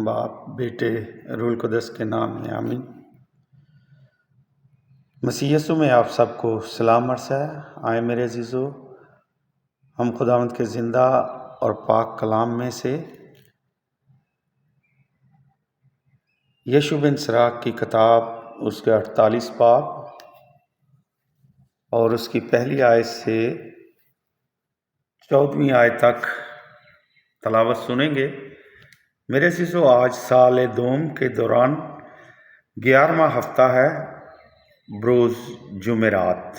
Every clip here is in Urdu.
باپ بیٹے روح القدس کے نام میں آمین۔ مسیح یسوع میں آپ سب کو سلام عرض ہے۔ آئے میرے عزیزو، ہم خداوند کے زندہ اور پاک کلام میں سے یشوع بن سراق کی کتاب اس کے 48 باب اور اس کی پہلی آیت سے 14ویں آیت تک تلاوت سنیں گے۔ میرے عزیزو، آج سال دوم کے دوران 11واں ہفتہ ہے، بروز جمعرات۔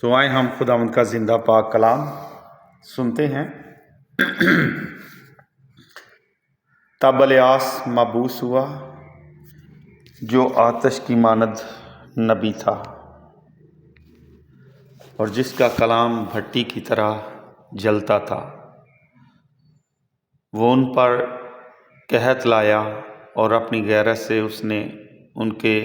سو آئے ہم خداوند کا زندہ پاک کلام سنتے ہیں۔ تب الیاس مبعوث ہوا جو آتش کی مانند نبی تھا اور جس کا کلام بھٹی کی طرح جلتا تھا۔ وہ ان پر قحط لایا اور اپنی غیرت سے اس نے ان کے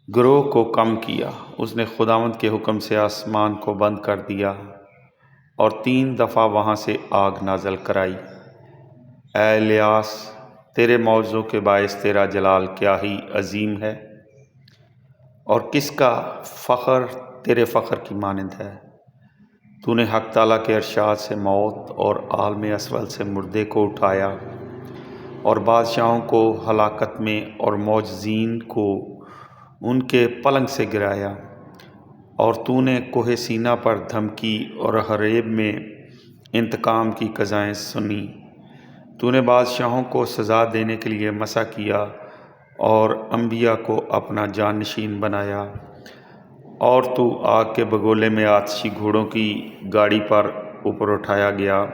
گروہ کو کم کیا۔ اس نے خداوند کے حکم سے آسمان کو بند کر دیا اور 3 دفعہ وہاں سے آگ نازل کرائی۔ اے الیاس، تیرے معجزوں کے باعث تیرا جلال کیا ہی عظیم ہے، اور کس کا فخر تیرے فخر کی مانند ہے۔ تو نے حق تعالیٰ کے ارشاد سے موت اور عالم اسفل سے مردے کو اٹھایا اور بادشاہوں کو ہلاکت میں اور معجزین کو ان کے پلنگ سے گرایا۔ اور تو نے کوہ سینا پر دھمکی اور حریب میں انتقام کی قضائیں سنی۔ تو نے بادشاہوں کو سزا دینے کے لیے مسح کیا اور انبیاء کو اپنا جانشین بنایا۔ اور تو آگ کے بگولے میں آتشی گھوڑوں کی گاڑی پر اوپر اٹھایا گیا۔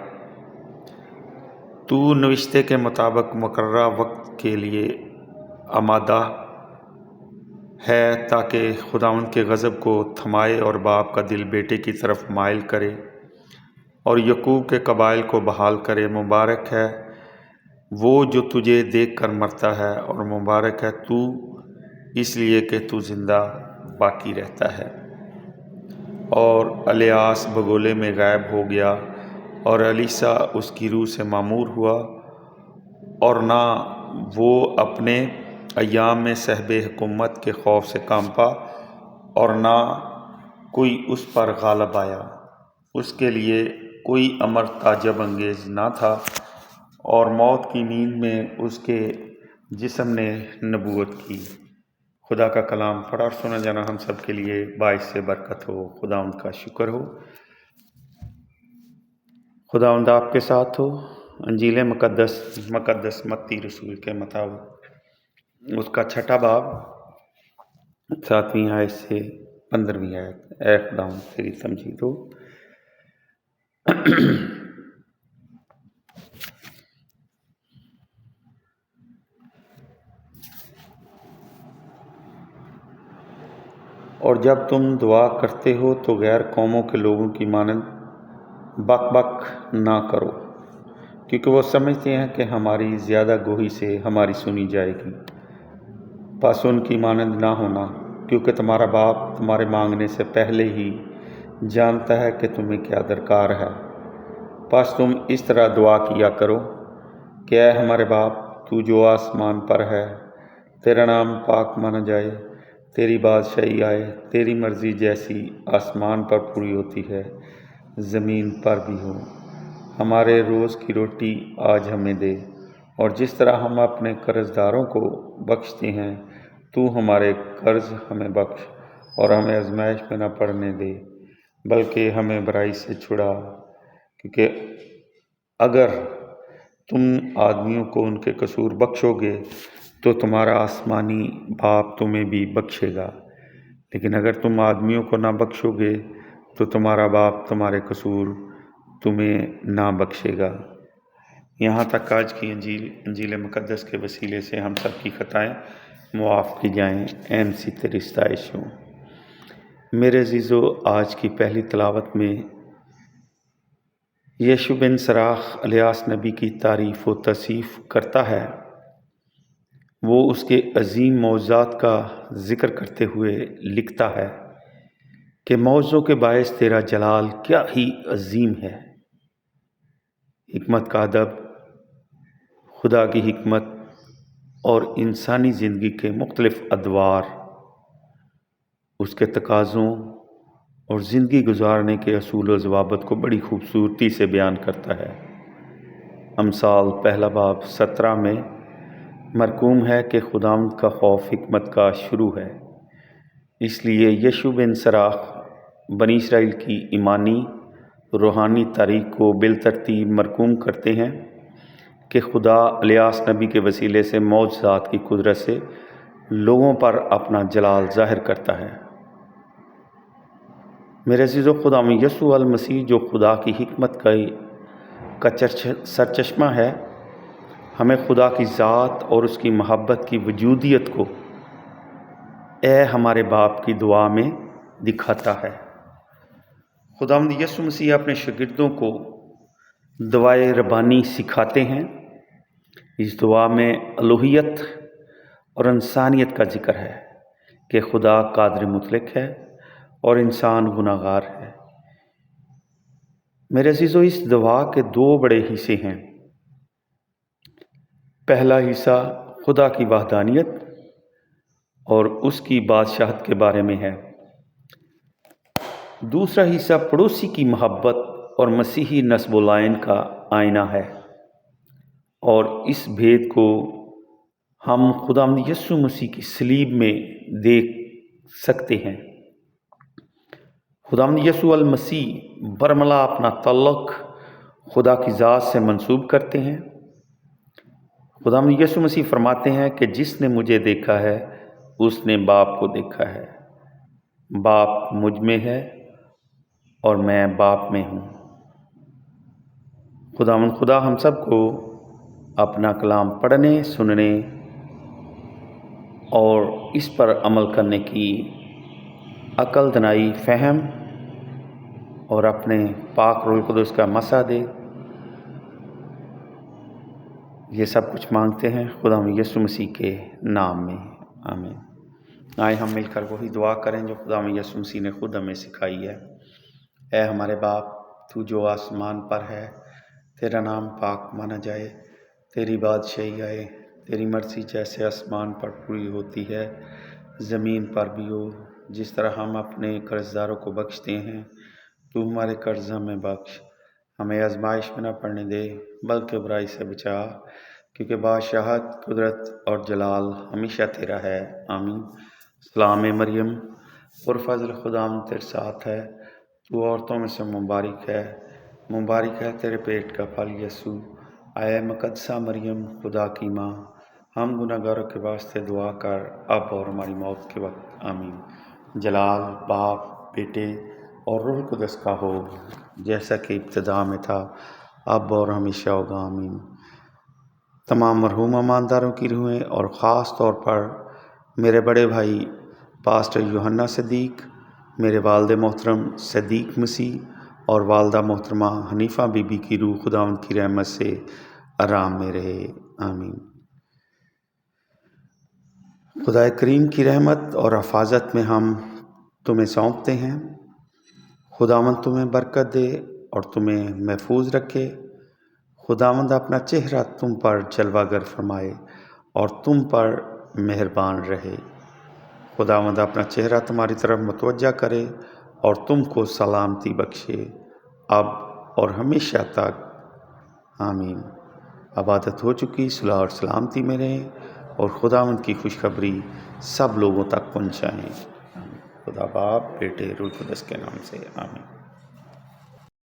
تو نوشتے کے مطابق مقررہ وقت کے لیے آمادہ ہے، تاکہ خداوند کے غضب کو تھمائے اور باپ کا دل بیٹے کی طرف مائل کرے اور یعقوب کے قبائل کو بحال کرے۔ مبارک ہے وہ جو تجھے دیکھ کر مرتا ہے، اور مبارک ہے تو اس لیے کہ تو زندہ باقی رہتا ہے۔ اور الیاس بگولے میں غائب ہو گیا، اور الیسا اس کی روح سے معمور ہوا، اور نہ وہ اپنے ایام میں صاحب حکومت کے خوف سے کانپا، اور نہ کوئی اس پر غالب آیا۔ اس کے لیے کوئی امر تعجب انگیز نہ تھا، اور موت کی نیند میں اس کے جسم نے نبوت کی۔ خدا کا کلام پڑھا اور سنا جانا ہم سب کے لیے باعث برکت ہو۔ خداوند کا شکر ہو۔ خداوند آپ کے ساتھ ہو۔ انجیل مقدس متی رسول کے مطابق اس کا 6واں باب 7ویں آیت سے 15ویں آیت۔ اے خداوند تیری تمجید ہو۔ اور جب تم دعا کرتے ہو تو غیر قوموں کے لوگوں کی مانند بک بک نہ کرو، کیونکہ وہ سمجھتے ہیں کہ ہماری زیادہ گوہی سے ہماری سنی جائے گی۔ پس ان کی مانند نہ ہونا، کیونکہ تمہارا باپ تمہارے مانگنے سے پہلے ہی جانتا ہے کہ تمہیں کیا درکار ہے۔ پس تم اس طرح دعا کیا کرو کہ اے ہمارے باپ، تو جو آسمان پر ہے، تیرا نام پاک مانا جائے، تیری بادشاہی آئے، تیری مرضی جیسی آسمان پر پوری ہوتی ہے زمین پر بھی ہو۔ ہمارے روز کی روٹی آج ہمیں دے، اور جس طرح ہم اپنے قرض داروں کو بخشتے ہیں، تو ہمارے قرض ہمیں بخش، اور ہمیں آزمائش میں نہ پڑنے دے، بلکہ ہمیں برائی سے چھڑا، کیونکہ اگر تم آدمیوں کو ان کے قصور بخشو گے تو تمہارا آسمانی باپ تمہیں بھی بخشے گا، لیکن اگر تم آدمیوں کو نہ بخشو گے تو تمہارا باپ تمہارے قصور تمہیں نہ بخشے گا۔ یہاں تک آج کی انجیل مقدس کے وسیلے سے ہم سب کی خطائیں معاف کی جائیں۔ اے مسیح تیری ستائش ہو۔ میرے عزیزو، آج کی پہلی تلاوت میں یشوع بن سراق الیاس نبی کی تعریف و توصیف کرتا ہے۔ وہ اس کے عظیم معجزات کا ذکر کرتے ہوئے لکھتا ہے کہ معجزوں کے باعث تیرا جلال کیا ہی عظیم ہے۔ حکمت کا ادب خدا کی حکمت اور انسانی زندگی کے مختلف ادوار، اس کے تقاضوں اور زندگی گزارنے کے اصول و ضوابط کو بڑی خوبصورتی سے بیان کرتا ہے۔ امثال پہلا باب 17 میں مرقوم ہے کہ خداوند کا خوف حکمت کا شروع ہے۔ اس لیے یشوع بن سراخ بنی اسرائیل کی ایمانی روحانی تاریخ کو بالترتیب مرقوم کرتے ہیں کہ خدا الیاس نبی کے وسیلے سے معجزات کی قدرت سے لوگوں پر اپنا جلال ظاہر کرتا ہے۔ میرے عزیزو، خداوند یسوع المسیح جو خدا کی حکمت کا سرچشمہ ہے، ہمیں خدا کی ذات اور اس کی محبت کی وجودیت کو اے ہمارے باپ کی دعا میں دکھاتا ہے۔ خداوند یسوع مسیح اپنے شاگردوں کو دعائے ربانی سکھاتے ہیں۔ اس دعا میں الوہیت اور انسانیت کا ذکر ہے کہ خدا قادر مطلق ہے اور انسان گناہ گار ہے۔ میرے عزیزو، اس دعا کے دو بڑے حصے ہیں۔ پہلا حصہ خدا کی وحدانیت اور اس کی بادشاہت کے بارے میں ہے۔ دوسرا حصہ پڑوسی کی محبت اور مسیحی نسب و لائن کا آئینہ ہے، اور اس بھید کو ہم خداوند یسوع مسیح کی صلیب میں دیکھ سکتے ہیں۔ خداوند یسوع المسیح برملا اپنا تعلق خدا کی ذات سے منسوب کرتے ہیں۔ خداوند یسوع مسیح فرماتے ہیں کہ جس نے مجھے دیکھا ہے اس نے باپ کو دیکھا ہے۔ باپ مجھ میں ہے اور میں باپ میں ہوں۔ خداوند خدا ہم سب کو اپنا کلام پڑھنے، سننے اور اس پر عمل کرنے کی عقل، دانائی، فہم اور اپنے پاک روح القدس کا مسا دے۔ یہ سب کچھ مانگتے ہیں خداوند یسوع مسیح کے نام میں، آمین۔ آئے ہم مل کر وہی دعا کریں جو خداوند یسوع مسیح نے خود ہمیں سکھائی ہے۔ اے ہمارے باپ، تو جو آسمان پر ہے، تیرا نام پاک مانا جائے، تیری بادشاہی آئے، تیری مرضی جیسے آسمان پر پوری ہوتی ہے زمین پر بھی ہو۔ جس طرح ہم اپنے قرض داروں کو بخشتے ہیں، تو ہمارے قرض ہمیں بخش، ہمیں آزمائش میں نہ پڑنے دے بلکہ برائی سے بچا، کیونکہ بادشاہت، قدرت اور جلال ہمیشہ تیرا ہے، آمین۔ سلام مریم، پرفضل خداوند تیرے ساتھ ہے، تو عورتوں میں سے مبارک ہے تیرے پیٹ کا پھل یسوع۔ اے مقدسہ مریم، خدا کی ماں، ہم گناہ گاروں کے واسطے دعا کر اب اور ہماری موت کے وقت، آمین۔ جلال باپ، بیٹے اور روح القدس کا ہو، جیسا کہ ابتدا میں تھا، اب اور ہمیشہ ہوگا، آمین۔ تمام مرحوم ایمانداروں کی روحیں اور خاص طور پر میرے بڑے بھائی پاسٹر یوحنا صدیق، میرے والد محترم صدیق مسیح اور والدہ محترمہ حنیفہ بی بی کی روح خداوند کی رحمت سے آرام میں رہے، آمین۔ خدا کریم کی رحمت اور حفاظت میں ہم تمہیں سونپتے ہیں۔ خداوند تمہیں برکت دے اور تمہیں محفوظ رکھے۔ خداوند اپنا چہرہ تم پر جلوہ گر فرمائے اور تم پر مہربان رہے۔ خداوند اپنا چہرہ تمہاری طرف متوجہ کرے اور تم کو سلامتی بخشے، اب اور ہمیشہ تک، آمین۔ عبادت ہو چکی، صلاح اور سلامتی میں رہیں اور خداوند کی خوشخبری سب لوگوں تک پہنچائیں۔ خدا باپ، بیٹے، روح القدس کے نام سے، آمین۔